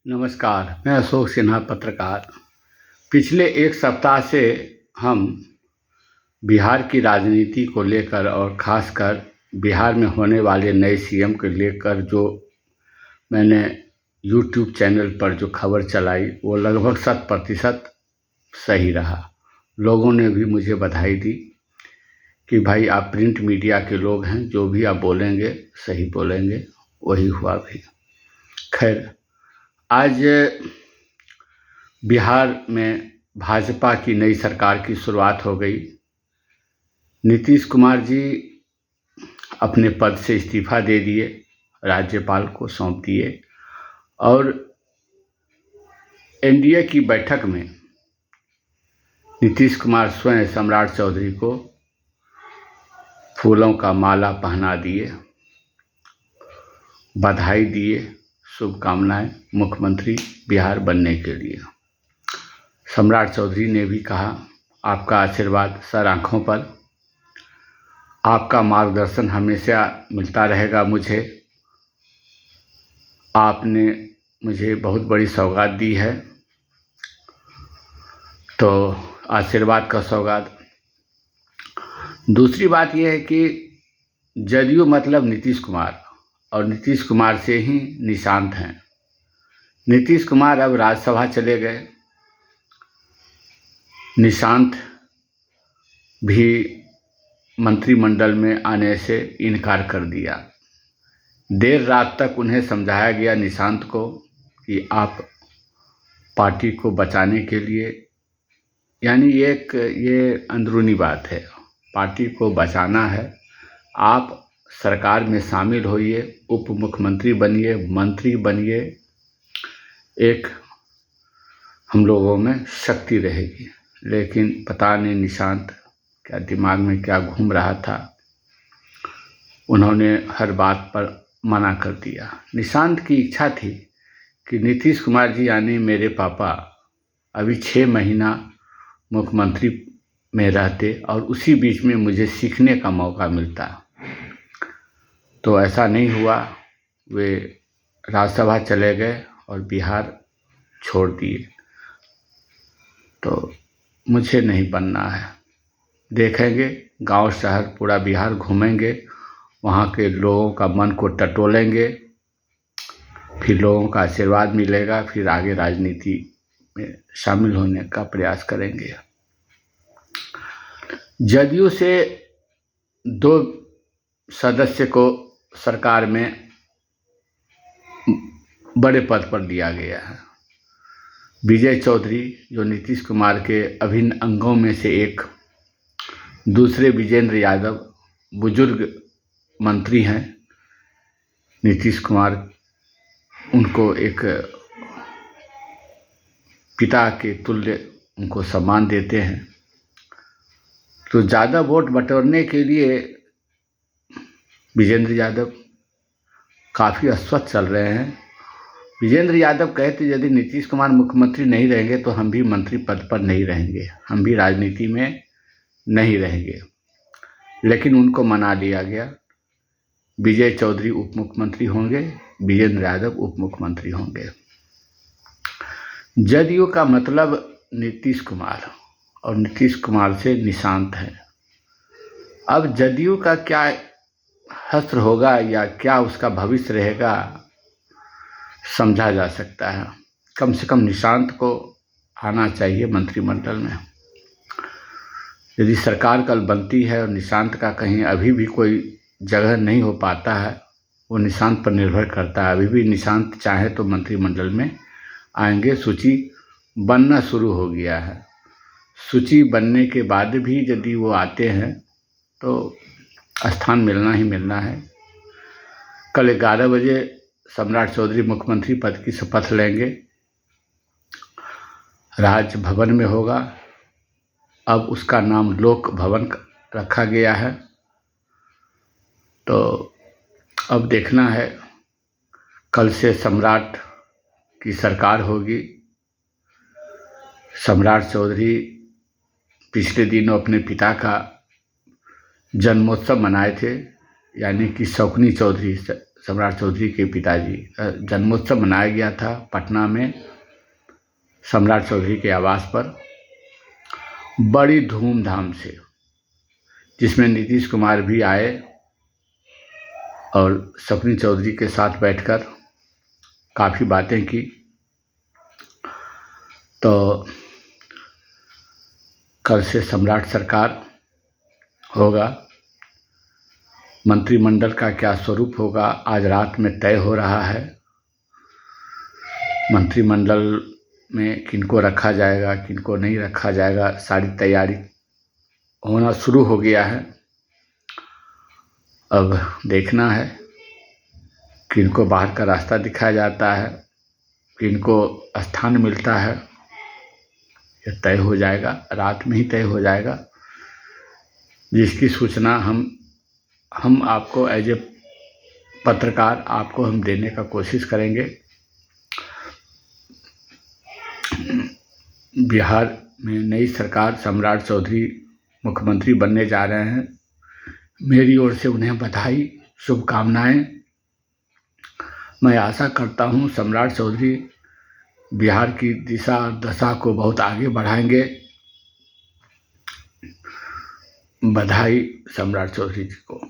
नमस्कार, मैं अशोक सिन्हा पत्रकार। पिछले एक सप्ताह से हम बिहार की राजनीति को लेकर और ख़ासकर बिहार में होने वाले नए सीएम को लेकर जो मैंने यूट्यूब चैनल पर जो खबर चलाई वो लगभग 100% सही रहा। लोगों ने भी मुझे बधाई दी कि भाई आप प्रिंट मीडिया के लोग हैं, जो भी आप बोलेंगे सही बोलेंगे। वही हुआ भी। खैर, आज बिहार में भाजपा की नई सरकार की शुरुआत हो गई। नीतीश कुमार जी अपने पद से इस्तीफा दे दिए, राज्यपाल को सौंप दिए और एनडीए की बैठक में नीतीश कुमार स्वयं सम्राट चौधरी को फूलों का माला पहना दिए, बधाई दिए, शुभकामनाएं मुख्यमंत्री बिहार बनने के लिए। सम्राट चौधरी ने भी कहा, आपका आशीर्वाद सर आँखों पर, आपका मार्गदर्शन हमेशा मिलता रहेगा मुझे। आपने मुझे बहुत बड़ी सौगात दी है, तो आशीर्वाद का सौगात। दूसरी बात यह है कि जदयू मतलब नीतीश कुमार और नीतीश कुमार से ही निशांत हैं। नीतीश कुमार अब राज्यसभा चले गए, निशांत भी मंत्रिमंडल में आने से इनकार कर दिया। देर रात तक उन्हें समझाया गया, निशांत को, कि आप पार्टी को बचाने के लिए, यानी ये अंदरूनी बात है, पार्टी को बचाना है, आप सरकार में शामिल होइए, उप मुख्यमंत्री बनिए, मंत्री बनिए, एक हम लोगों में शक्ति रहेगी। लेकिन पता नहीं निशांत क्या दिमाग में क्या घूम रहा था, उन्होंने हर बात पर मना कर दिया। निशांत की इच्छा थी कि नीतीश कुमार जी यानी मेरे पापा अभी 6 महीना मुख्यमंत्री में रहते और उसी बीच में मुझे सीखने का मौका मिलता, तो ऐसा नहीं हुआ। वे राज्यसभा चले गए और बिहार छोड़ दिए। तो मुझे नहीं बनना है। देखेंगे, गांव शहर पूरा बिहार घूमेंगे, वहाँ के लोगों का मन को टटोलेंगे, फिर लोगों का आशीर्वाद मिलेगा, फिर आगे राजनीति में शामिल होने का प्रयास करेंगे। जदयू से 2 सदस्य को सरकार में बड़े पद पर दिया गया है। विजय चौधरी जो नीतीश कुमार के अभिन्न अंगों में से एक, दूसरे विजेंद्र यादव बुजुर्ग मंत्री हैं। नीतीश कुमार उनको एक पिता के तुल्य उनको सम्मान देते हैं। तो ज़्यादा वोट बटोरने के लिए विजेंद्र यादव काफ़ी अस्वस्थ चल रहे हैं। विजेंद्र यादव कहते यदि नीतीश कुमार मुख्यमंत्री नहीं रहेंगे तो हम भी मंत्री पद पर नहीं रहेंगे, हम भी राजनीति में नहीं रहेंगे। लेकिन उनको मना लिया गया। विजय चौधरी उप मुख्यमंत्री होंगे, विजेंद्र यादव उप मुख्यमंत्री होंगे। जदयू का मतलब नीतीश कुमार और नीतीश कुमार से निशांत है। अब जदयू का क्या हश्र होगा या क्या उसका भविष्य रहेगा, समझा जा सकता है। कम से कम निशांत को आना चाहिए मंत्रिमंडल में। यदि सरकार कल बनती है और निशांत का कहीं अभी भी कोई जगह नहीं हो पाता है, वो निशांत पर निर्भर करता है। अभी भी निशांत चाहे तो मंत्रिमंडल में आएंगे। सूची बनना शुरू हो गया है। सूची बनने के बाद भी यदि वो आते हैं तो स्थान मिलना ही मिलना है। कल 11 बजे सम्राट चौधरी मुख्यमंत्री पद की शपथ लेंगे, राजभवन में होगा। अब उसका नाम लोक भवन रखा गया है। तो अब देखना है, कल से सम्राट की सरकार होगी। सम्राट चौधरी पिछले दिनों अपने पिता का जन्मोत्सव मनाए थे, यानी कि शौकनी चौधरी सम्राट चौधरी के पिताजी का जन्मोत्सव मनाया गया था पटना में सम्राट चौधरी के आवास पर बड़ी धूमधाम से, जिसमें नीतीश कुमार भी आए और शकुनी चौधरी के साथ बैठकर काफ़ी बातें की। तो कल से सम्राट सरकार होगा, मंत्रिमंडल का क्या स्वरूप होगा आज रात में तय हो रहा है। मंत्रिमंडल में किनको रखा जाएगा किनको नहीं रखा जाएगा, सारी तैयारी होना शुरू हो गया है। अब देखना है किनको बाहर का रास्ता दिखाया जाता है, किनको स्थान मिलता है, यह तय हो जाएगा, रात में ही तय हो जाएगा। जिसकी सूचना हम आपको एज ए पत्रकार आपको हम देने का कोशिश करेंगे। बिहार में नई सरकार, सम्राट चौधरी मुख्यमंत्री बनने जा रहे हैं। मेरी ओर से उन्हें बधाई, शुभकामनाएं। मैं आशा करता हूं सम्राट चौधरी बिहार की दिशा दशा को बहुत आगे बढ़ाएंगे। बधाई सम्राट चौधरी जी को।